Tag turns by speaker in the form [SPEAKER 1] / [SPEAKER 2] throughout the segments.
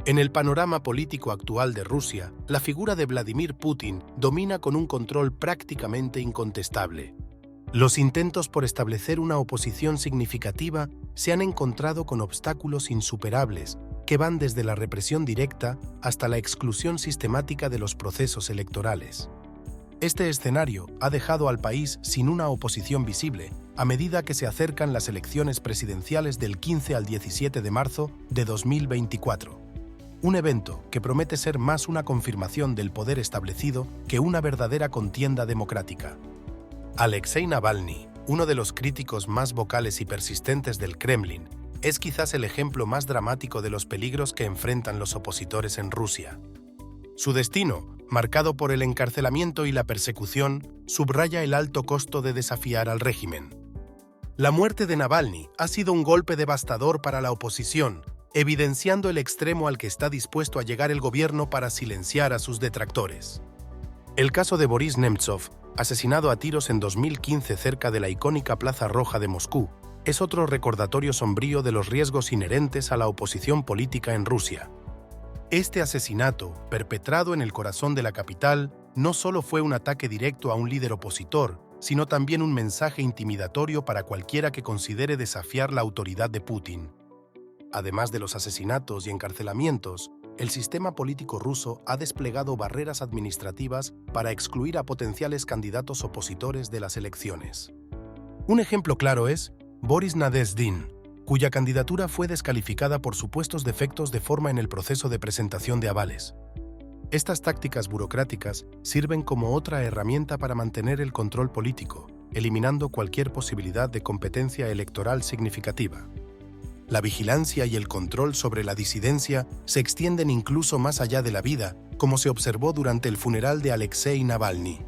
[SPEAKER 1] En el panorama político actual de Rusia, la figura de Vladimir Putin domina con un control prácticamente incontestable. Los intentos por establecer una oposición significativa se han encontrado con obstáculos insuperables que van desde la represión directa hasta la exclusión sistemática de los procesos electorales. Este escenario ha dejado al país sin una oposición visible a medida que se acercan las elecciones presidenciales del 15 al 17 de marzo de 2024. Un evento que promete ser más una confirmación del poder establecido que una verdadera contienda democrática. Alexei Navalny, uno de los críticos más vocales y persistentes del Kremlin, es quizás el ejemplo más dramático de los peligros que enfrentan los opositores en Rusia. Su destino, marcado por el encarcelamiento y la persecución, subraya el alto costo de desafiar al régimen. La muerte de Navalny ha sido un golpe devastador para la oposición, evidenciando el extremo al que está dispuesto a llegar el gobierno para silenciar a sus detractores. El caso de Boris Nemtsov, asesinado a tiros en 2015 cerca de la icónica Plaza Roja de Moscú, es otro recordatorio sombrío de los riesgos inherentes a la oposición política en Rusia. Este asesinato, perpetrado en el corazón de la capital, no solo fue un ataque directo a un líder opositor, sino también un mensaje intimidatorio para cualquiera que considere desafiar la autoridad de Putin. Además de los asesinatos y encarcelamientos, el sistema político ruso ha desplegado barreras administrativas para excluir a potenciales candidatos opositores de las elecciones. Un ejemplo claro es Boris Nadezhdin, cuya candidatura fue descalificada por supuestos defectos de forma en el proceso de presentación de avales. Estas tácticas burocráticas sirven como otra herramienta para mantener el control político, eliminando cualquier posibilidad de competencia electoral significativa. La vigilancia y el control sobre la disidencia se extienden incluso más allá de la vida, como se observó durante el funeral de Alexei Navalny.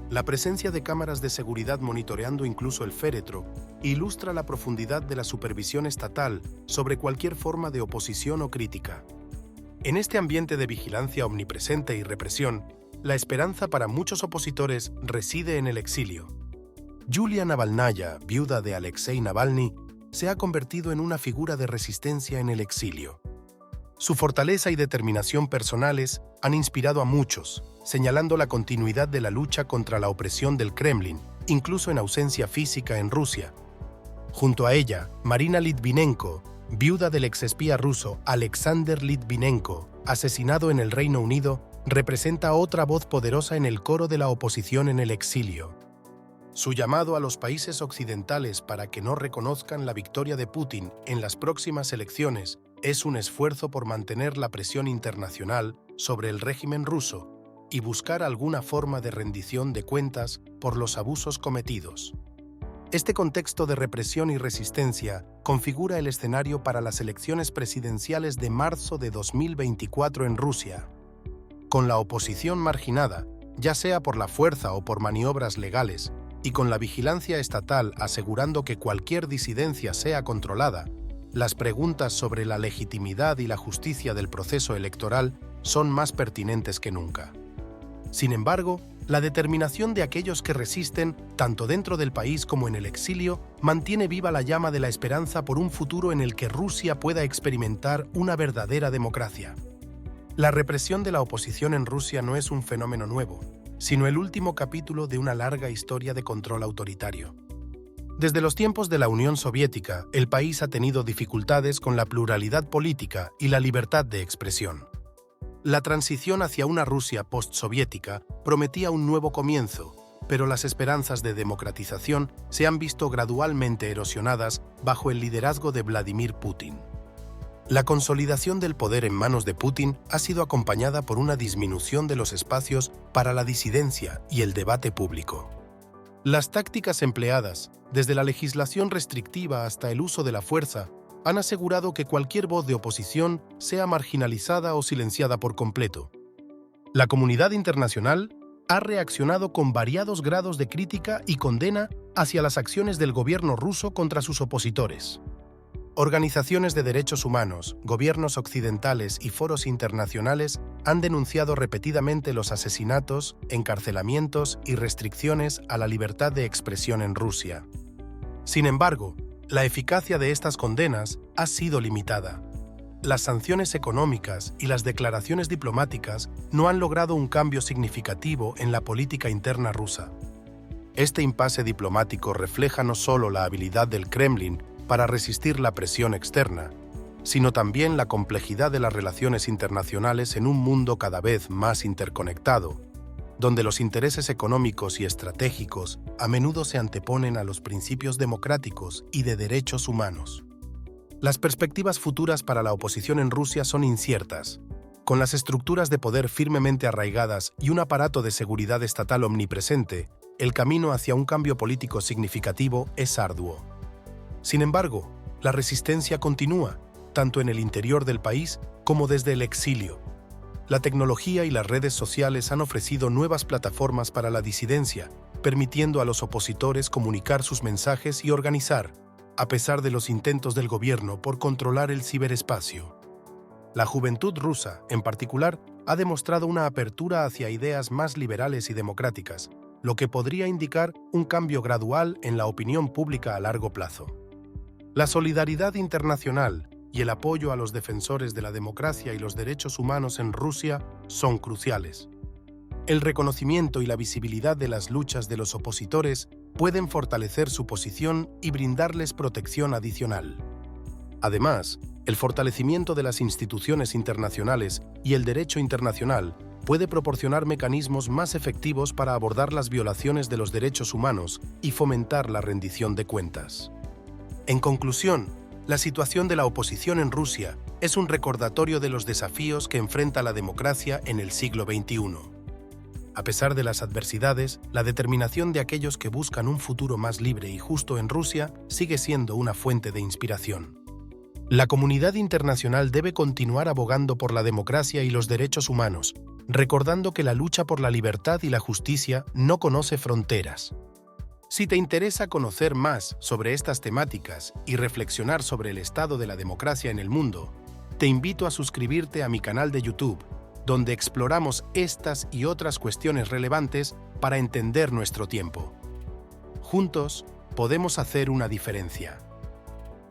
[SPEAKER 1] La presencia de cámaras de seguridad monitoreando incluso el féretro ilustra la profundidad de la supervisión estatal sobre cualquier forma de oposición o crítica. En este ambiente de vigilancia omnipresente y represión, la esperanza para muchos opositores reside en el exilio. Yulia Navalnaya, viuda de Alexei Navalny, se ha convertido en una figura de resistencia en el exilio. Su fortaleza y determinación personales han inspirado a muchos, señalando la continuidad de la lucha contra la opresión del Kremlin, incluso en ausencia física en Rusia. Junto a ella, Marina Litvinenko, viuda del exespía ruso Alexander Litvinenko, asesinado en el Reino Unido, representa otra voz poderosa en el coro de la oposición en el exilio. Su llamado a los países occidentales para que no reconozcan la victoria de Putin en las próximas elecciones es un esfuerzo por mantener la presión internacional sobre el régimen ruso y buscar alguna forma de rendición de cuentas por los abusos cometidos. Este contexto de represión y resistencia configura el escenario para las elecciones presidenciales de marzo de 2024 en Rusia. Con la oposición marginada, ya sea por la fuerza o por maniobras legales, y con la vigilancia estatal asegurando que cualquier disidencia sea controlada, las preguntas sobre la legitimidad y la justicia del proceso electoral son más pertinentes que nunca. Sin embargo, la determinación de aquellos que resisten, tanto dentro del país como en el exilio, mantiene viva la llama de la esperanza por un futuro en el que Rusia pueda experimentar una verdadera democracia. La represión de la oposición en Rusia no es un fenómeno nuevo, sino el último capítulo de una larga historia de control autoritario. Desde los tiempos de la Unión Soviética, el país ha tenido dificultades con la pluralidad política y la libertad de expresión. La transición hacia una Rusia postsoviética prometía un nuevo comienzo, pero las esperanzas de democratización se han visto gradualmente erosionadas bajo el liderazgo de Vladimir Putin. La consolidación del poder en manos de Putin ha sido acompañada por una disminución de los espacios para la disidencia y el debate público. Las tácticas empleadas, desde la legislación restrictiva hasta el uso de la fuerza, han asegurado que cualquier voz de oposición sea marginalizada o silenciada por completo. La comunidad internacional ha reaccionado con variados grados de crítica y condena hacia las acciones del gobierno ruso contra sus opositores. Organizaciones de derechos humanos, gobiernos occidentales y foros internacionales han denunciado repetidamente los asesinatos, encarcelamientos y restricciones a la libertad de expresión en Rusia. Sin embargo, la eficacia de estas condenas ha sido limitada. las sanciones económicas y las declaraciones diplomáticas no han logrado un cambio significativo en la política interna rusa. Este impasse diplomático refleja no solo la habilidad del Kremlin para resistir la presión externa, sino también la complejidad de las relaciones internacionales en un mundo cada vez más interconectado, donde los intereses económicos y estratégicos a menudo se anteponen a los principios democráticos y de derechos humanos. Las perspectivas futuras para la oposición en Rusia son inciertas. Con las estructuras de poder firmemente arraigadas y un aparato de seguridad estatal omnipresente, el camino hacia un cambio político significativo es arduo. Sin embargo, la resistencia continúa, tanto en el interior del país como desde el exilio. La tecnología y las redes sociales han ofrecido nuevas plataformas para la disidencia, permitiendo a los opositores comunicar sus mensajes y organizar, a pesar de los intentos del gobierno por controlar el ciberespacio. La juventud rusa, en particular, ha demostrado una apertura hacia ideas más liberales y democráticas, lo que podría indicar un cambio gradual en la opinión pública a largo plazo. La solidaridad internacional y el apoyo a los defensores de la democracia y los derechos humanos en Rusia son cruciales. El reconocimiento y la visibilidad de las luchas de los opositores pueden fortalecer su posición y brindarles protección adicional. Además, el fortalecimiento de las instituciones internacionales y el derecho internacional puede proporcionar mecanismos más efectivos para abordar las violaciones de los derechos humanos y fomentar la rendición de cuentas. En conclusión, la situación de la oposición en Rusia es un recordatorio de los desafíos que enfrenta la democracia en el siglo XXI. A pesar de las adversidades, la determinación de aquellos que buscan un futuro más libre y justo en Rusia sigue siendo una fuente de inspiración. La comunidad internacional debe continuar abogando por la democracia y los derechos humanos, recordando que la lucha por la libertad y la justicia no conoce fronteras. Si te interesa conocer más sobre estas temáticas y reflexionar sobre el estado de la democracia en el mundo, te invito a suscribirte a mi canal de YouTube, donde exploramos estas y otras cuestiones relevantes para entender nuestro tiempo. Juntos, podemos hacer una diferencia.